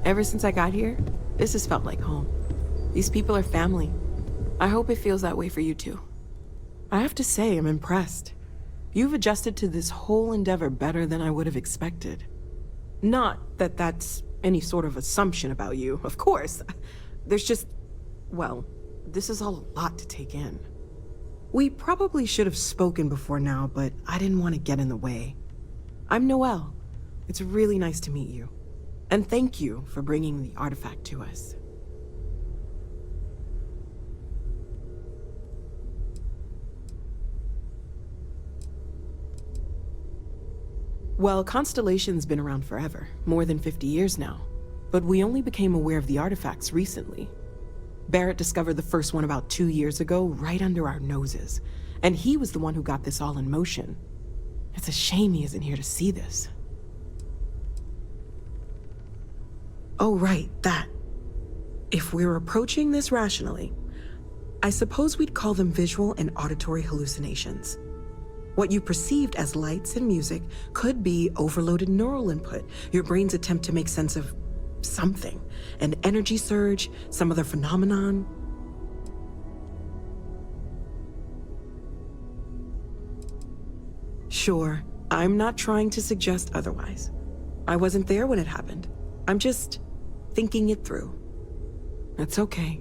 Ever since I got here, this has felt like home. These people are family. I hope it feels that way for you too. I have to say, I'm impressed. You've adjusted to this whole endeavor better than I would have expected. Not that that's any sort of assumption about you, of course. There's just... well, this is all a lot to take in. We probably should have spoken before now, but I didn't want to get in the way. I'm Noelle. It's really nice to meet you. And thank you for bringing the artifact to us. Well, Constellation's been around forever, more than 50 years now. But we only became aware of the artifacts recently. Barrett discovered the first one about 2 years ago, right under our noses. And he was the one who got this all in motion. It's a shame he isn't here to see this. Oh, right, that. If we're approaching this rationally, I suppose we'd call them visual and auditory hallucinations. What you perceived as lights and music could be overloaded neural input, your brain's attempt to make sense of something, an energy surge, some other phenomenon. Sure, I'm not trying to suggest otherwise. I wasn't there when it happened. I'm just thinking it through. That's okay.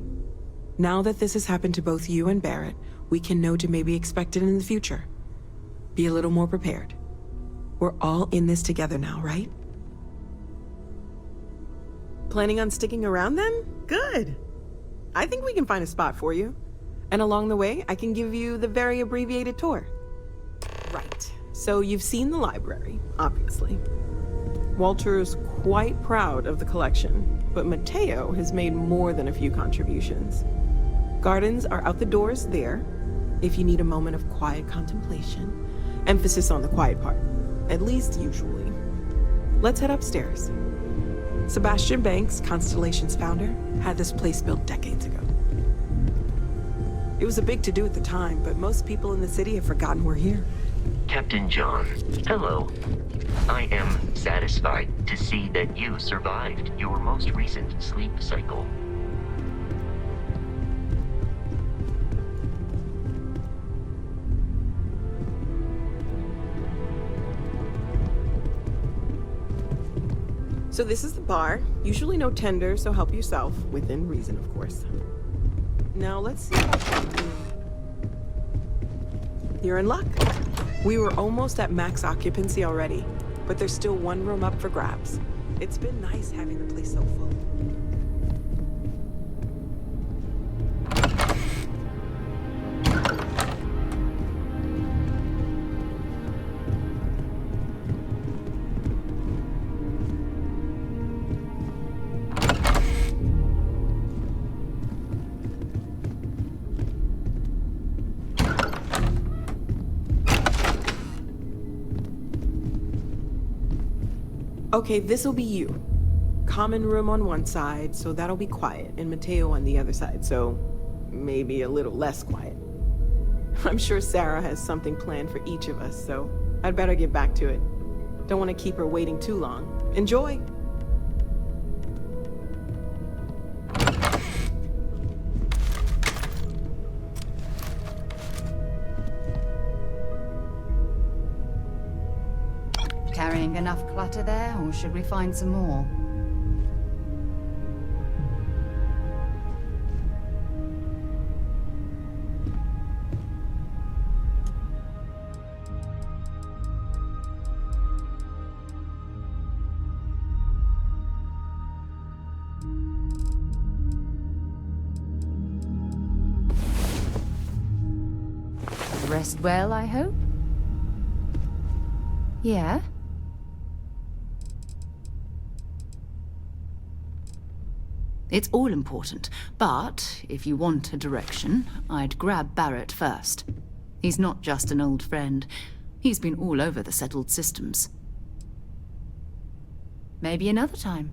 Now that this has happened to both you and Barrett, we can know to maybe expect it in the future. Be a little more prepared. We're all in this together now, right? Planning on sticking around then? Good. I think we can find a spot for you. And along the way, I can give you the very abbreviated tour. Right. So you've seen the library, obviously. Walter's quite proud of the collection, but Mateo has made more than a few contributions. Gardens are out the doors there, if you need a moment of quiet contemplation. Emphasis on the quiet part, at least usually. Let's head upstairs. Sebastian Banks, Constellation's founder, had this place built decades ago. It was a big to-do at the time, but most people in the city have forgotten we're here. Captain John, hello. I am satisfied to see that you survived your most recent sleep cycle. So this is the bar. Usually no tender, so help yourself. Within reason, of course. Now let's see about you. You're in luck. We were almost at max occupancy already, but there's still one room up for grabs. It's been nice having the place so full. Okay, this'll be you. Common room on one side, so that'll be quiet, and Mateo on the other side, so maybe a little less quiet. I'm sure Sarah has something planned for each of us, so I'd better get back to it. Don't want to keep her waiting too long. Enjoy! Carrying enough clutter there, or should we find some more? Rest well, I hope? Yeah? It's all important, but if you want a direction, I'd grab Barrett first. He's not just an old friend. He's been all over the settled systems. Maybe another time.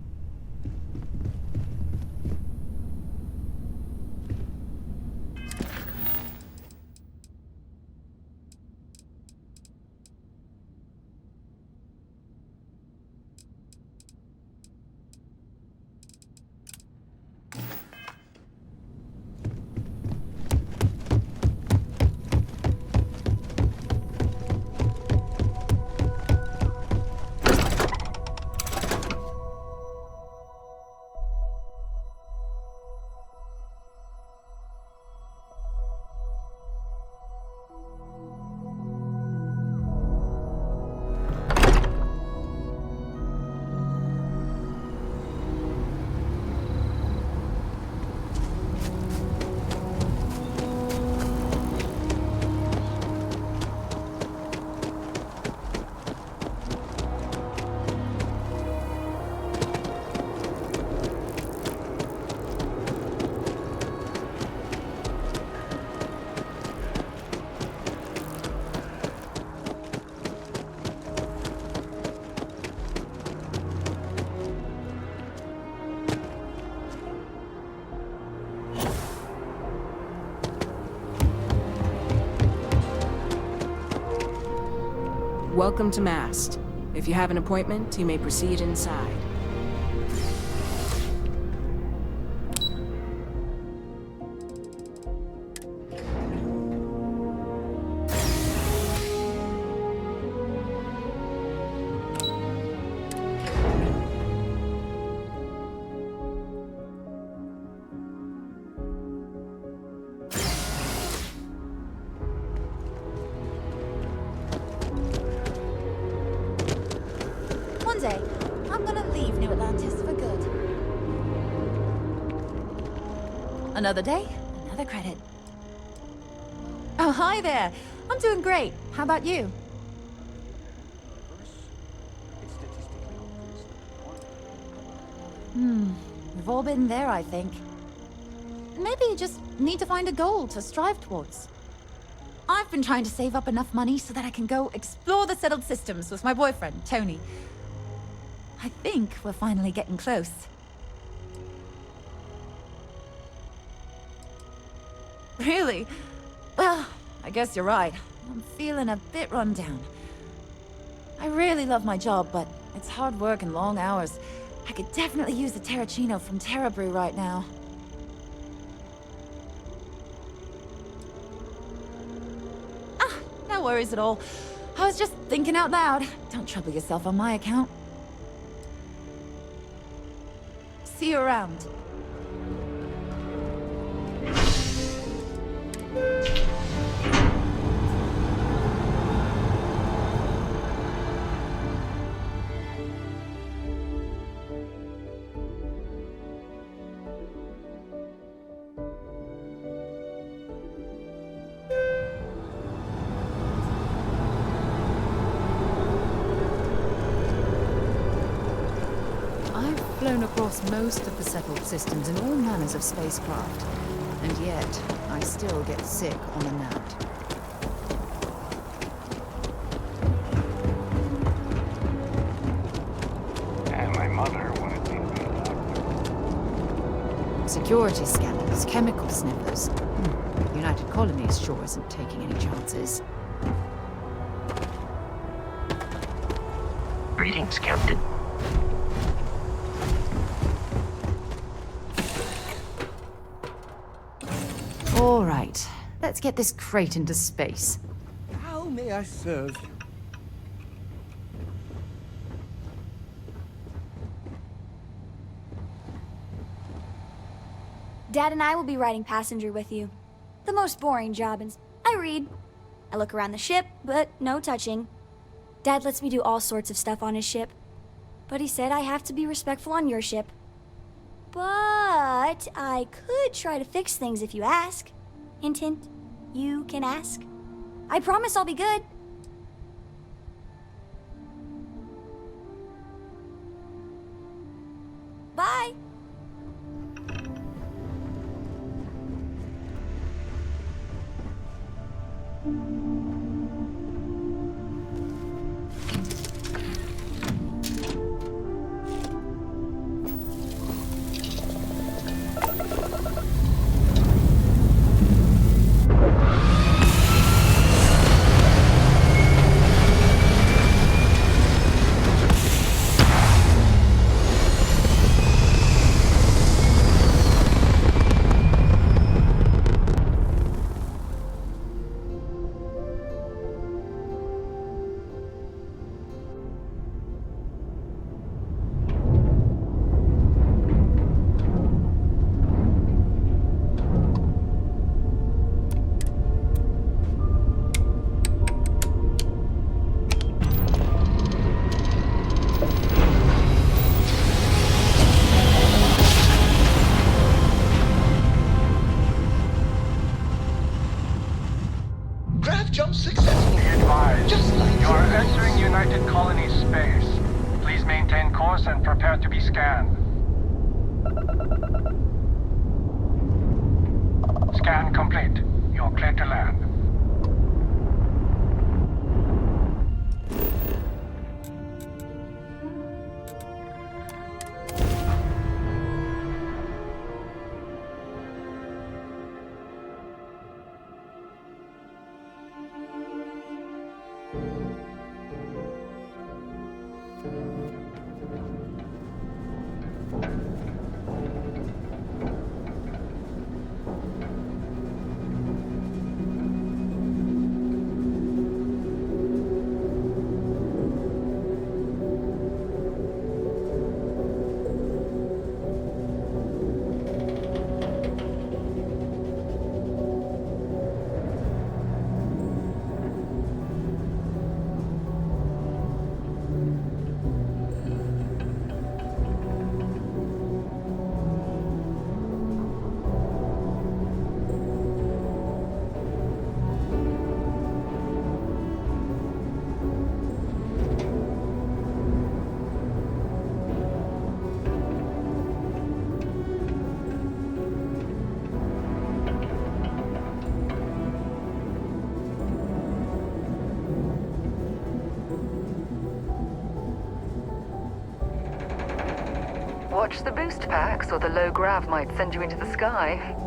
Welcome to Mast. If you have an appointment, you may proceed inside. One day, I'm gonna leave New Atlantis for good. Another day, another credit. Oh, hi there. I'm doing great. How about you? We've all been there, I think. Maybe you just need to find a goal to strive towards. I've been trying to save up enough money so that I can go explore the settled systems with my boyfriend, Tony. I think we're finally getting close. Really? Well, I guess you're right. I'm feeling a bit run down. I really love my job, but it's hard work and long hours. I could definitely use the Terracino from Terra Brew right now. Ah, no worries at all. I was just thinking out loud. Don't trouble yourself on my account. See you around. I've flown across most of the settled systems in all manners of spacecraft, and yet I still get sick on a night. And my mother wanted me to. Security scanners, chemical sniffers. United Colonies sure isn't taking any chances. Greetings, Captain. All right, let's get this crate into space. How may I serve you? Dad and I will be riding passenger with you. The most boring job, and I read. I look around the ship, but no touching. Dad lets me do all sorts of stuff on his ship. But he said I have to be respectful on your ship. But I could try to fix things if you ask. Hint, hint. You can ask. I promise I'll be good. Bye. Jump successful. Be advised, Just like you are your entering United Colonies space. Please maintain course and prepare to be scanned. Scan complete. You're clear to land. Watch the boost packs, or the low grav might send you into the sky.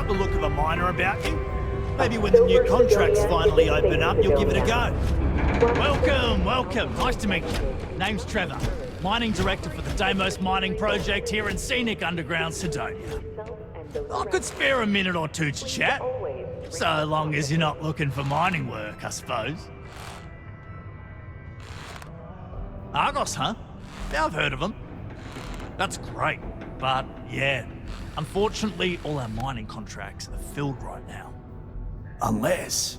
The look of a miner about you. Maybe when the new contracts finally open up, you'll give it a go. Welcome, welcome. Nice to meet you. Name's Trevor, mining director for the Deimos mining project here in scenic underground Sidonia. I could spare a minute or two to chat, so long as you're not looking for mining work, I suppose. Argos, huh? Yeah, I've heard of them. That's great, but yeah. Unfortunately, all our mining contracts are filled right now. Unless,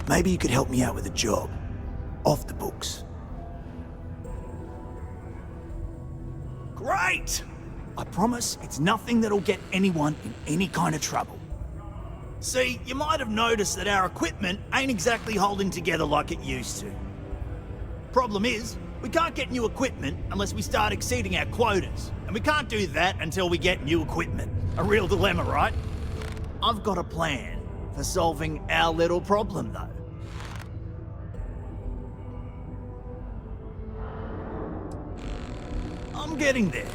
maybe you could help me out with a job. Off the books. Great! I promise it's nothing that'll get anyone in any kind of trouble. See, you might have noticed that our equipment ain't exactly holding together like it used to. Problem is, we can't get new equipment unless we start exceeding our quotas. And we can't do that until we get new equipment. A real dilemma, right? I've got a plan for solving our little problem, though. I'm getting there.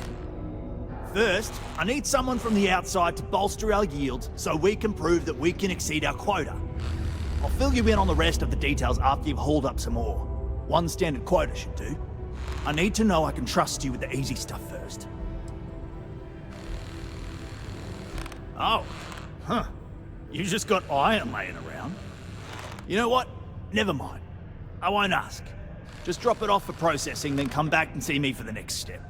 First, I need someone from the outside to bolster our yields so we can prove that we can exceed our quota. I'll fill you in on the rest of the details after you've hauled up some ore. One standard quota should do. I need to know I can trust you with the easy stuff first. Oh, huh. You just got iron laying around. You know what? Never mind. I won't ask. Just drop it off for processing, then come back and see me for the next step.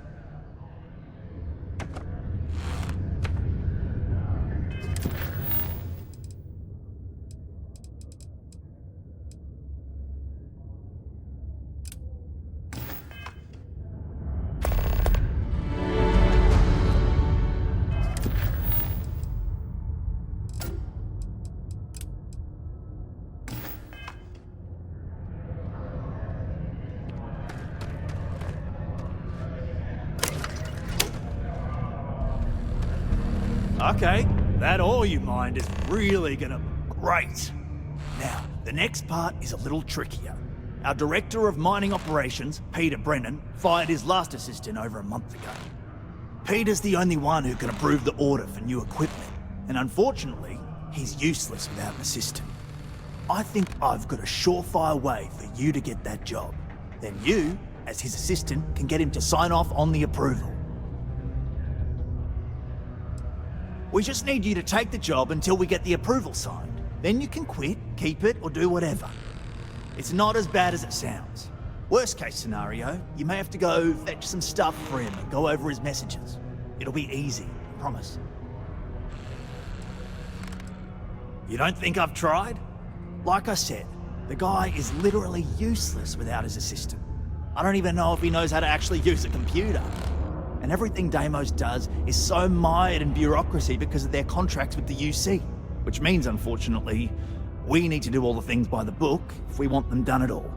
Okay, that ore you mined is really gonna be great. Now, the next part is a little trickier. Our Director of Mining Operations, Peter Brennan, fired his last assistant over a month ago. Peter's the only one who can approve the order for new equipment, and unfortunately, he's useless without an assistant. I think I've got a surefire way for you to get that job. Then you as his assistant can get him to sign off on the approval. We just need you to take the job until we get the approval signed. Then you can quit, keep it, or do whatever. It's not as bad as it sounds. Worst case scenario, you may have to go fetch some stuff for him and go over his messages. It'll be easy, I promise. You don't think I've tried? Like I said, the guy is literally useless without his assistant. I don't even know if he knows how to actually use a computer. And everything Deimos does is so mired in bureaucracy because of their contracts with the UC. Which means, unfortunately, we need to do all the things by the book if we want them done at all.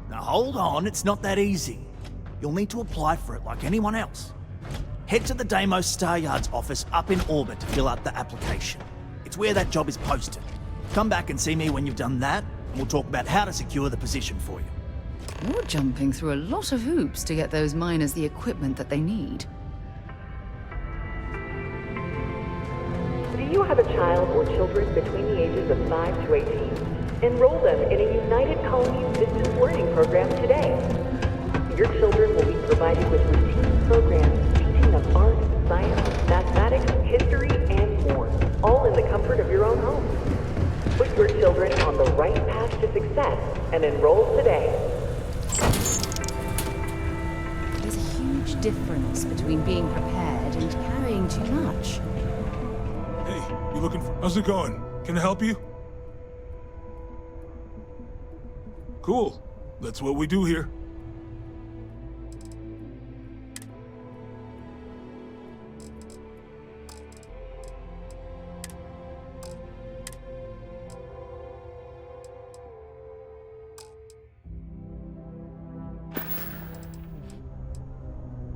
Now hold on, it's not that easy. You'll need to apply for it like anyone else. Head to the Deimos Star Yard's office up in orbit to fill out the application. It's where that job is posted. Come back and see me when you've done that, and we'll talk about how to secure the position for you. You're jumping through a lot of hoops to get those miners the equipment that they need. Do you have a child or children between the ages of 5 to 18? Enroll them in a United Colonies distance learning program today. Your children will be provided with routine programs teaching them art, science, mathematics, history, and more, all in the comfort of your own home. Put your children on the right path to success and enroll today. There's a huge difference between being prepared and carrying too much. Hey, you looking for... How's it going? Can I help you? Cool. That's what we do here.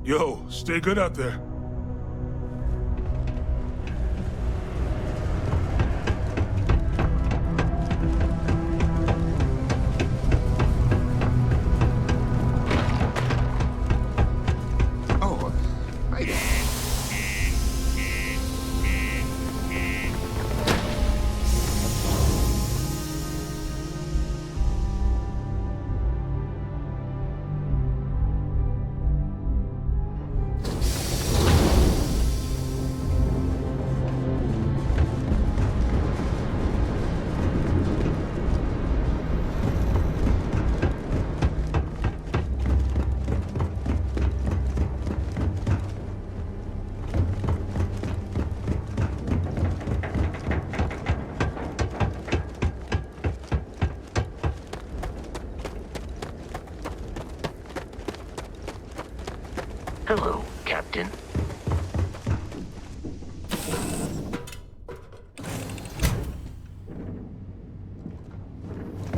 Yo, stay good out there. Oh, I don't. Hello, Captain.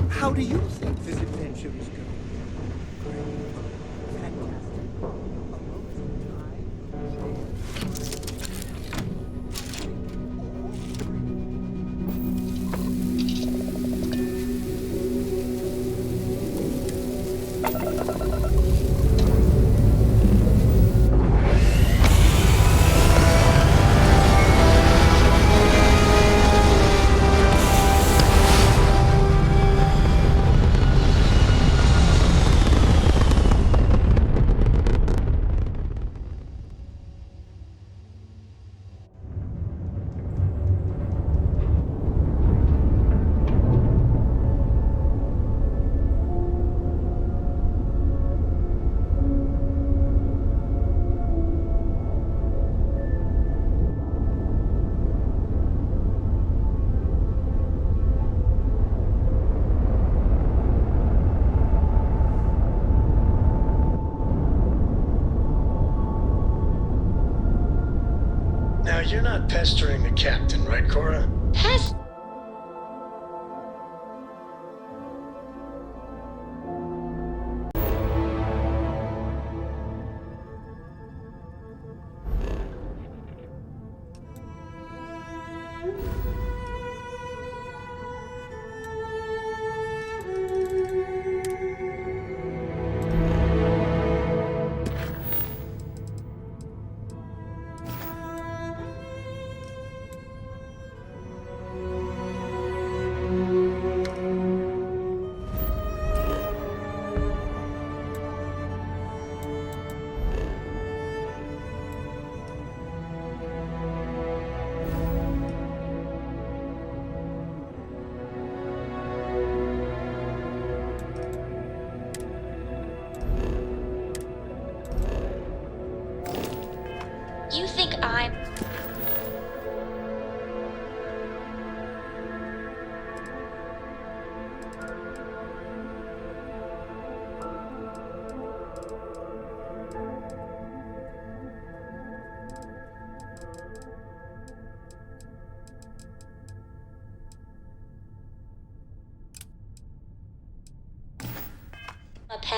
How do you think this adventure is going? Now, you're not pestering the captain, right, Cora?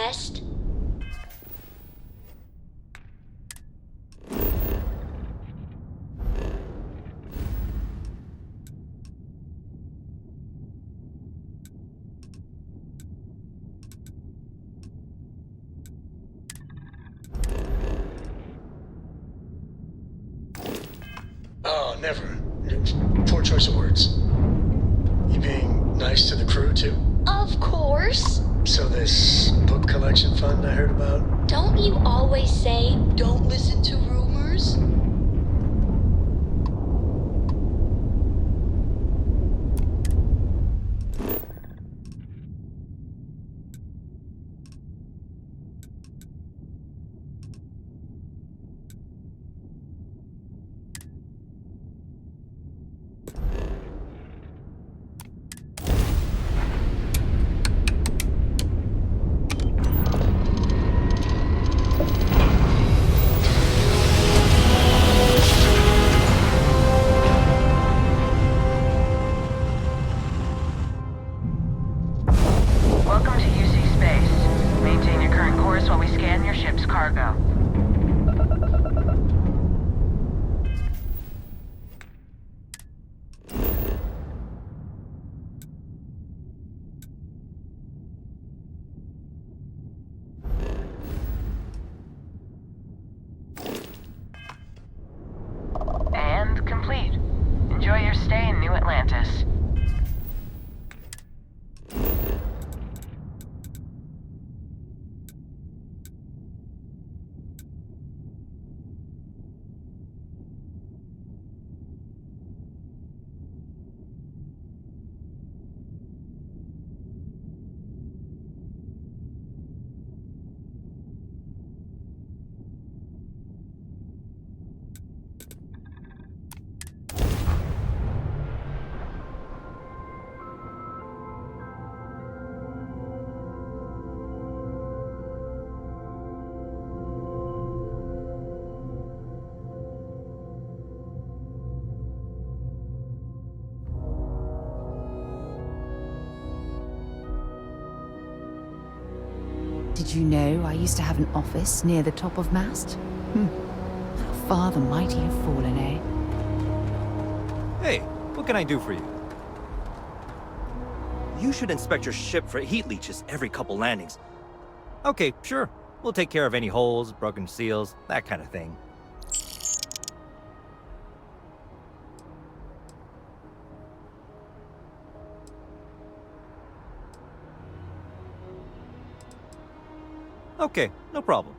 best? Oh, never. Poor choice of words. You being nice to the crew, too? Of course. So this book collection fund I heard about? Don't you always say, don't listen to rumors? Welcome to UC Space. Maintain your current course while we scan your ship's cargo. And complete. Enjoy your stay in New Atlantis. Did you know I used to have an office near the top of mast? How far the mighty have fallen, eh? Hey, what can I do for you? You should inspect your ship for heat leeches every couple landings. Okay, sure. We'll take care of any holes, broken seals, that kind of thing. Okay, no problem.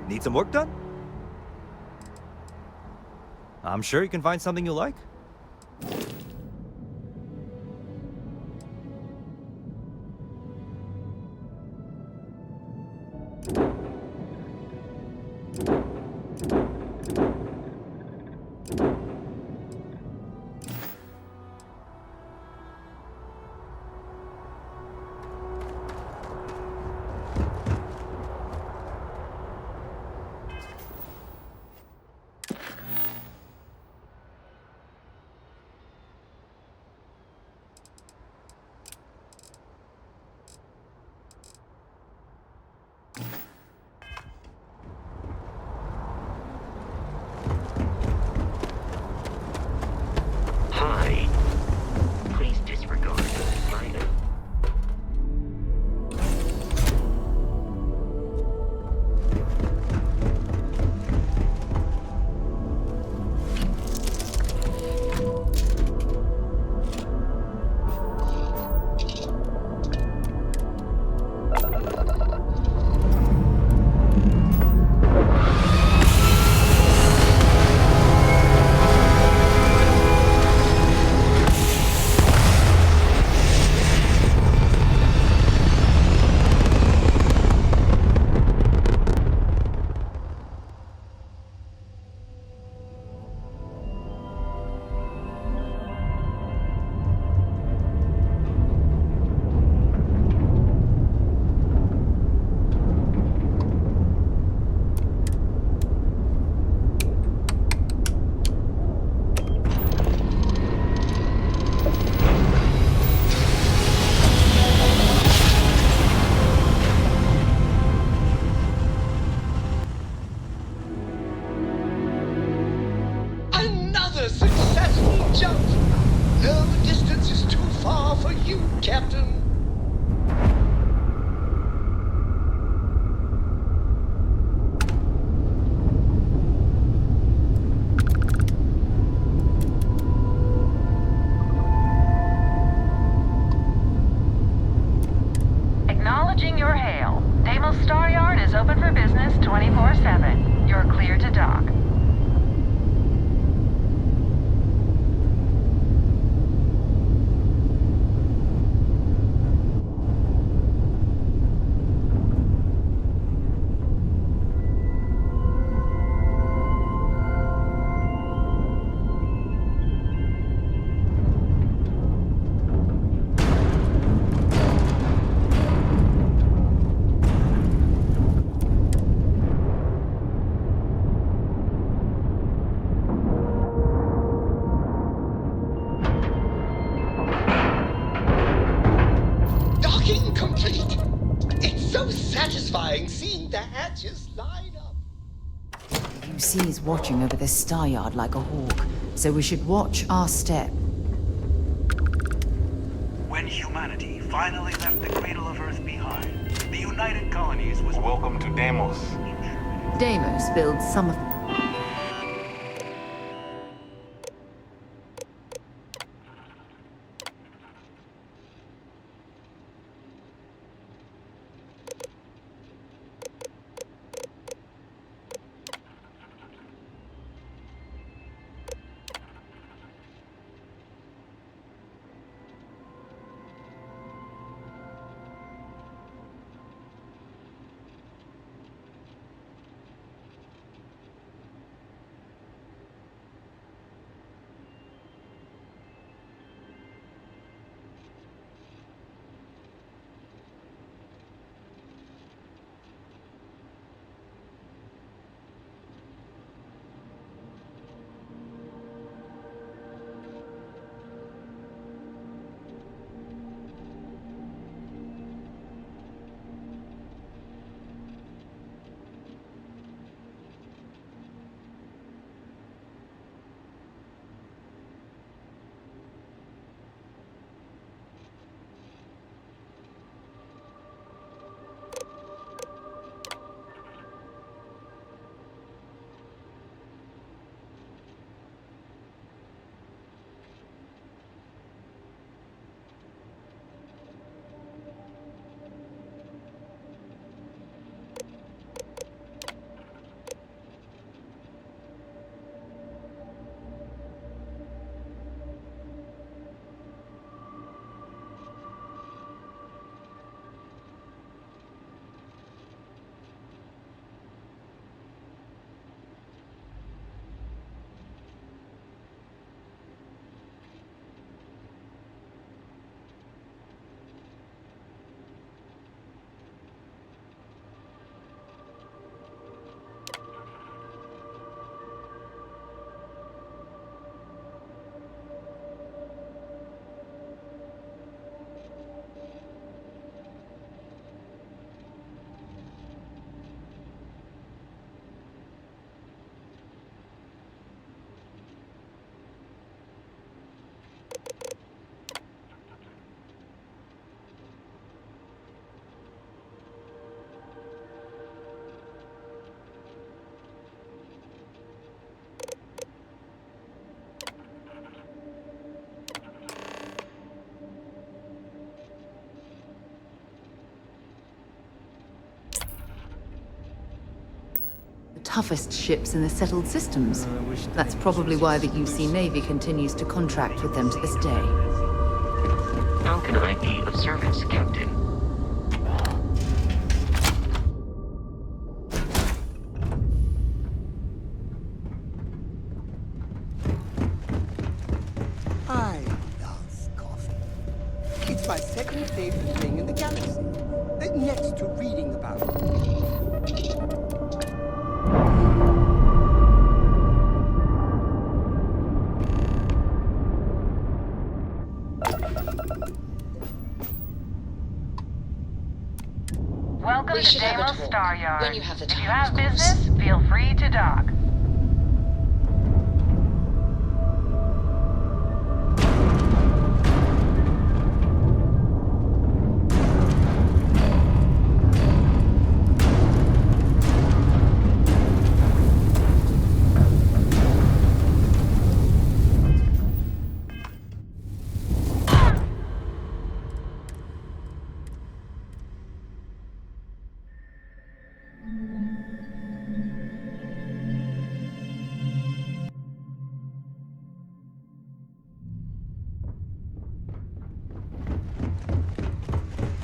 Need some work done? I'm sure you can find something you like. Hi. Please disregard my... Another successful jump! No distance is too far for you, Captain. Acknowledging your hail. Deimos Star Yard is open for business 24/7. You're clear to dock. Docking complete! It's so satisfying seeing the hatches line up. The UC is watching over this star yard like a hawk, so we should watch our step. When humanity finally left the cradle of Earth behind, the United Colonies was... Welcome to Deimos. Deimos builds some of... toughest ships in the settled systems. That's probably why the UC Navy continues to contract with them to this day. How can I be of service, Captain? I love coffee. It's my second favorite thing in the galaxy, next to reading about it. Welcome to Deimos Star Yard. when you have the If you time, have of course. business, feel free to dock.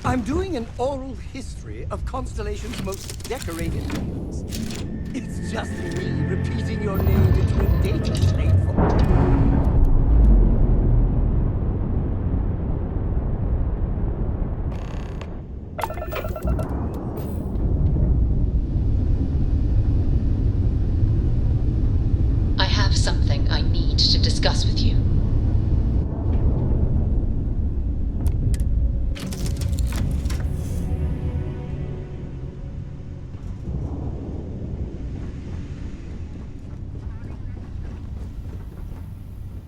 I'm doing an oral history of Constellation's most decorated rooms. It's just me repeating your name into a data slate for... I have something I need to discuss with you.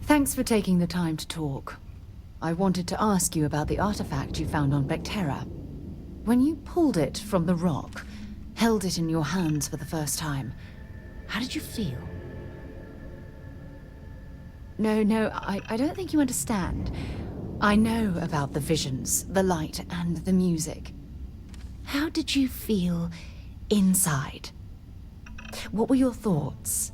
Thanks for taking the time to talk. I wanted to ask you about the artifact you found on Bethesda. When you pulled it from the rock, held it in your hands for the first time, how did you feel? No, I don't think you understand. I know about the visions, the light, and the music. How did you feel inside? What were your thoughts?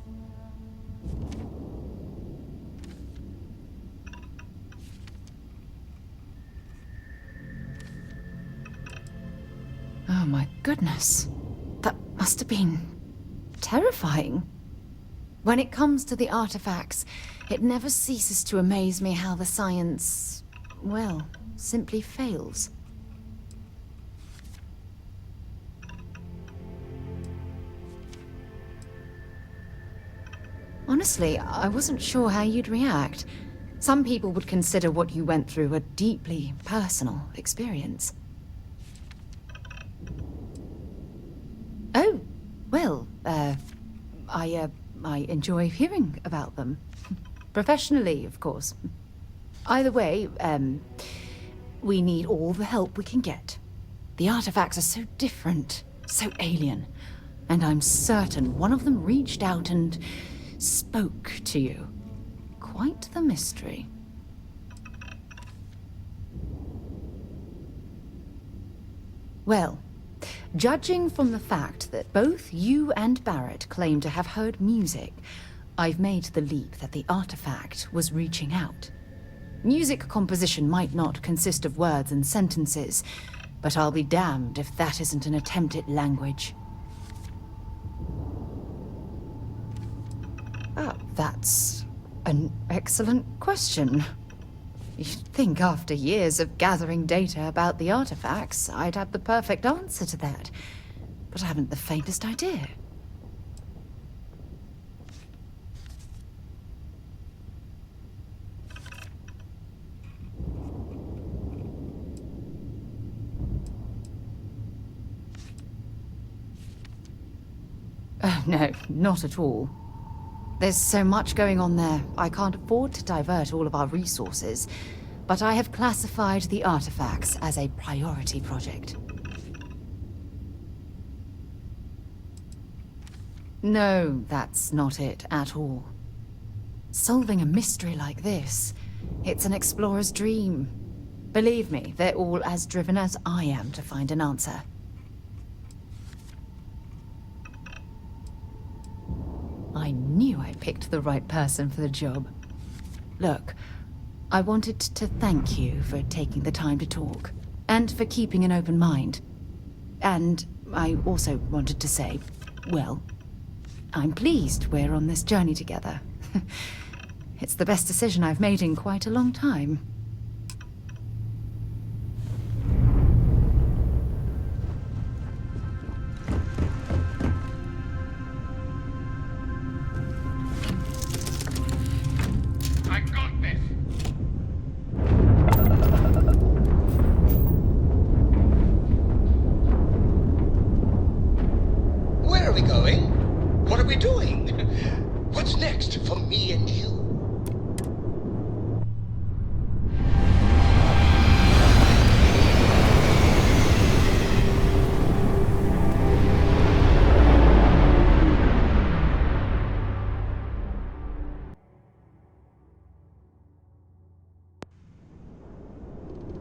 Oh my goodness. That must have been terrifying. When it comes to the artifacts, it never ceases to amaze me how the science, well, simply fails. Honestly, I wasn't sure how you'd react. Some people would consider what you went through a deeply personal experience. Oh, well, I enjoy hearing about them. Professionally, of course. Either way, we need all the help we can get. The artifacts are so different, so alien, and I'm certain one of them reached out and spoke to you. Quite the mystery. Well, judging from the fact that both you and Barrett claim to have heard music, I've made the leap that the artifact was reaching out. Music composition might not consist of words and sentences, but I'll be damned if that isn't an attempt at language. Oh, that's an excellent question. You'd think after years of gathering data about the artifacts, I'd have the perfect answer to that. But I haven't the faintest idea. Oh, no, not at all. There's so much going on there, I can't afford to divert all of our resources, but I have classified the artifacts as a priority project. No, that's not it at all. Solving a mystery like this, it's an explorer's dream. Believe me, they're all as driven as I am to find an answer. picked the right person for the job. Look, I wanted to thank you for taking the time to talk, and for keeping an open mind. And I also wanted to say, well, I'm pleased we're on this journey together. It's the best decision I've made in quite a long time. I got this! Where are we going? What are we doing? What's next for me and you?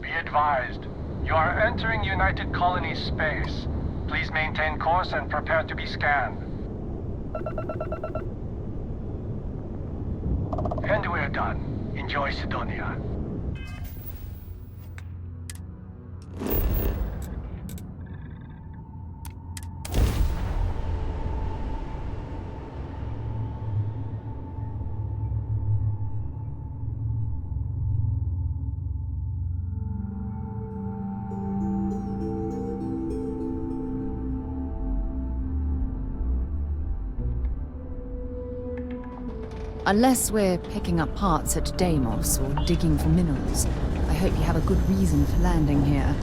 Be advised, you are entering United Colonies space. Please maintain course and prepare to be scanned. And we're done. Enjoy Sidonia. Unless we're picking up parts at Deimos or digging for minerals, I hope you have a good reason for landing here.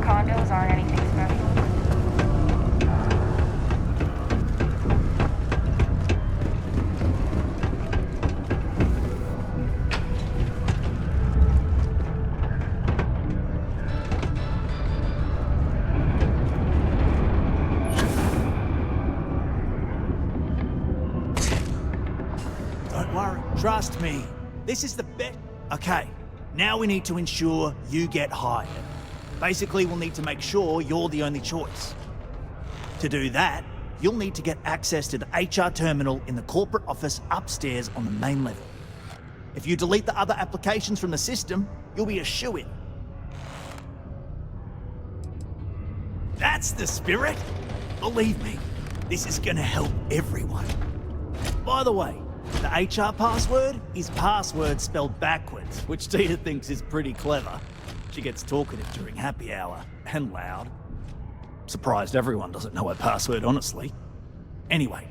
Condos aren't anything special. Don't worry, trust me. This is the best. Okay, now we need to ensure you get hired. Basically, we'll need to make sure you're the only choice. To do that, you'll need to get access to the HR terminal in the corporate office upstairs on the main level. If you delete the other applications from the system, you'll be a shoo-in. That's the spirit! Believe me, this is gonna help everyone. By the way, the HR password is password spelled backwards, which Tia thinks is pretty clever. She gets talkative during happy hour, and loud. Surprised everyone doesn't know her password, honestly. Anyway,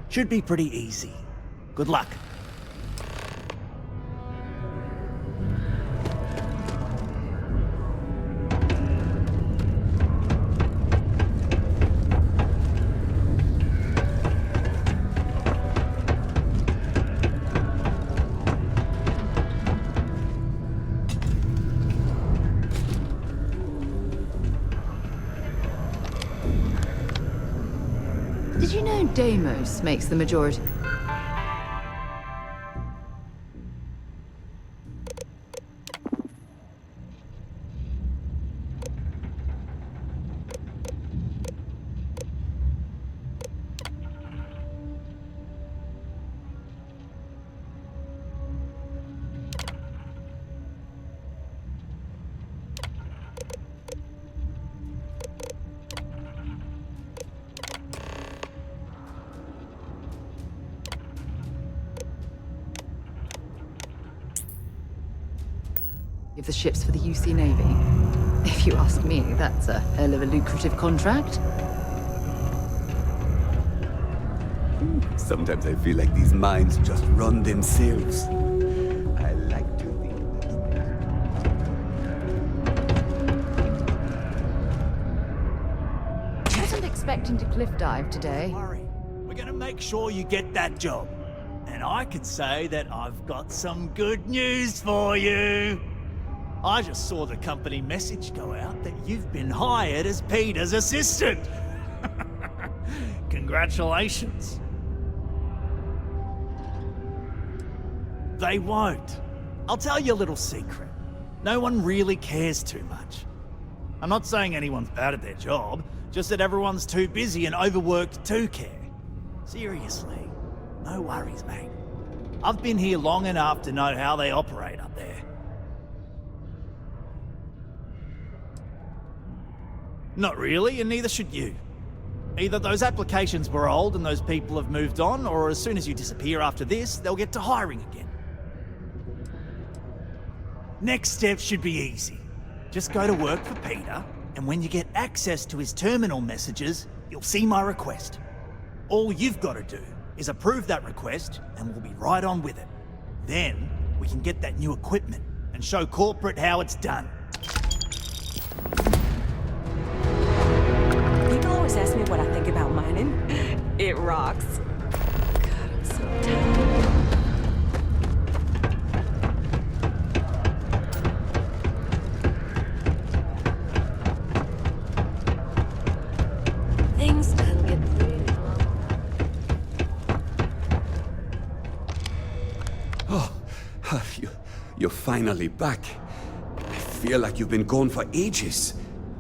should be pretty easy. Good luck. Did you know Deimos makes the majority? Of the ships for the UC Navy. If you ask me, that's a hell of a lucrative contract. Sometimes I feel like these mines just run themselves. I like to think I wasn't expecting to cliff dive today. Don't worry, we're gonna make sure you get that job. And I can say that I've got some good news for you. I just saw the company message go out that you've been hired as Peter's assistant. Congratulations. They won't. I'll tell you a little secret. No one really cares too much. I'm not saying anyone's bad at their job, just that everyone's too busy and overworked to care. Seriously, no worries, mate. I've been here long enough to know how they operate up there. Not really, and neither should you. Either those applications were old and those people have moved on, or as soon as you disappear after this, they'll get to hiring again. Next step should be easy. Just go to work for Peter, and when you get access to his terminal messages, you'll see my request. All you've got to do is approve that request, and we'll be right on with it. Then, we can get that new equipment and show corporate how it's done. People always ask me what I think about mining. It rocks. God, I'm so tired. Things can get pretty Oh, you're finally back. I feel like you've been gone for ages.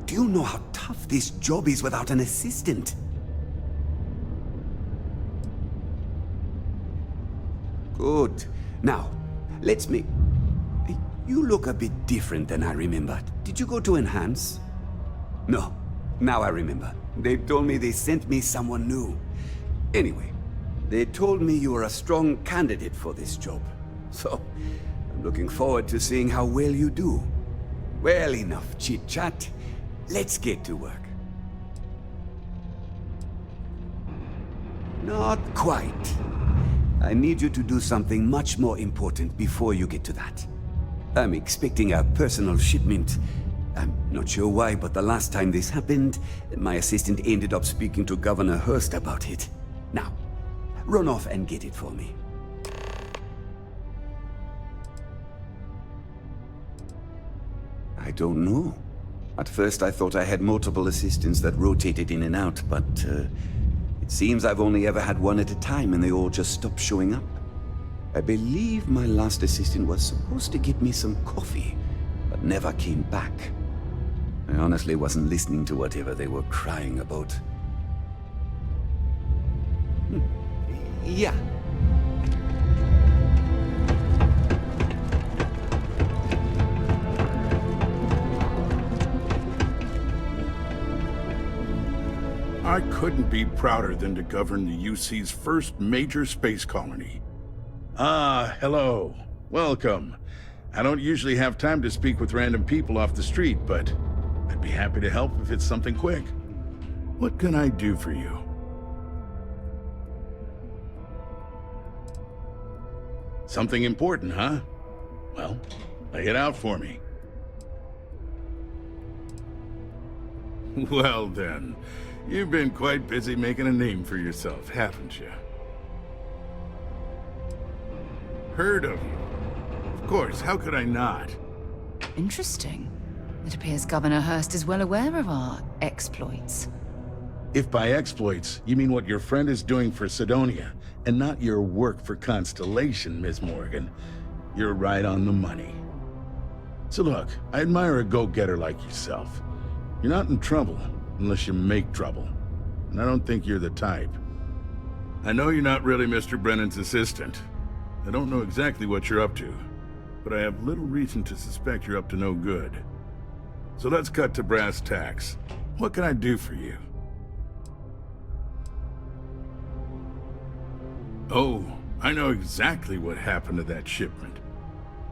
Do you know how tough this job is without an assistant? Good. Now, let's make... You look a bit different than I remembered. Did you go to Enhance? No. Now I remember. They told me they sent me someone new. Anyway, they told me you were a strong candidate for this job. So, I'm looking forward to seeing how well you do. Well, enough chit-chat. Let's get to work. Not quite. I need you to do something much more important before you get to that. I'm expecting a personal shipment. I'm not sure why, but the last time this happened, my assistant ended up speaking to Governor Hurst about it. Now, run off and get it for me. I don't know. At first I thought I had multiple assistants that rotated in and out, but it seems I've only ever had one at a time and they all just stopped showing up. I believe my last assistant was supposed to get me some coffee, but never came back. I honestly wasn't listening to whatever they were crying about. Yeah. I couldn't be prouder than to govern the UC's first major space colony. Ah, hello. Welcome. I don't usually have time to speak with random people off the street, but I'd be happy to help if it's something quick. What can I do for you? Something important, huh? Well, lay it out for me. Well then, you've been quite busy making a name for yourself, haven't you? Heard of you. Of course, how could I not? Interesting. It appears Governor Hurst is well aware of our exploits. If by exploits, you mean what your friend is doing for Sidonia, and not your work for Constellation, Miss Morgan, you're right on the money. So look, I admire a go-getter like yourself. You're not in trouble unless you make trouble, and I don't think you're the type. I know you're not really Mr. Brennan's assistant. I don't know exactly what you're up to, but I have little reason to suspect you're up to no good. So let's cut to brass tacks. What can I do for you? Oh, I know exactly what happened to that shipment.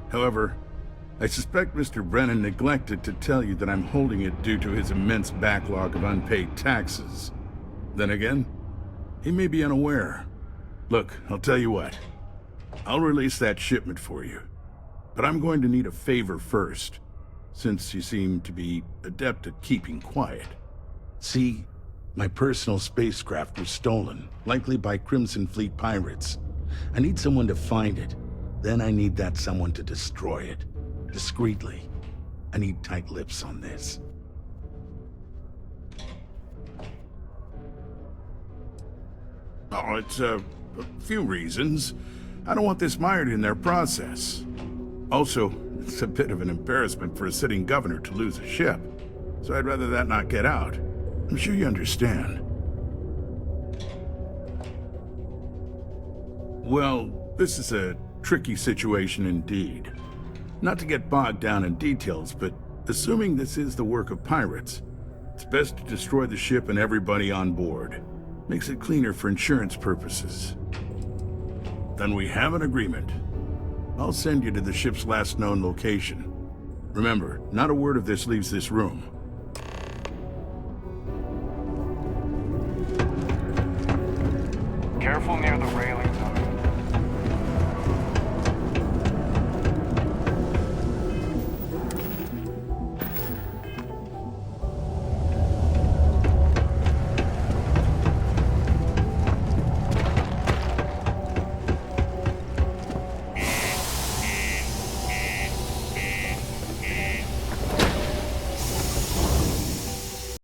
However, I suspect Mr. Brennan neglected to tell you that I'm holding it due to his immense backlog of unpaid taxes. Then again, he may be unaware. Look, I'll tell you what. I'll release that shipment for you. But I'm going to need a favor first, since you seem to be adept at keeping quiet. See, my personal spacecraft was stolen, likely by Crimson Fleet pirates. I need someone to find it. Then I need that someone to destroy it. Discreetly. I need tight lips on this. Oh, it's a few reasons. I don't want this mired in their process. Also, it's a bit of an embarrassment for a sitting governor to lose a ship. So I'd rather that not get out. I'm sure you understand. Well, this is a tricky situation indeed. Not to get bogged down in details, but assuming this is the work of pirates, it's best to destroy the ship and everybody on board. Makes it cleaner for insurance purposes. Then we have an agreement. I'll send you to the ship's last known location. Remember, not a word of this leaves this room. Careful near the railing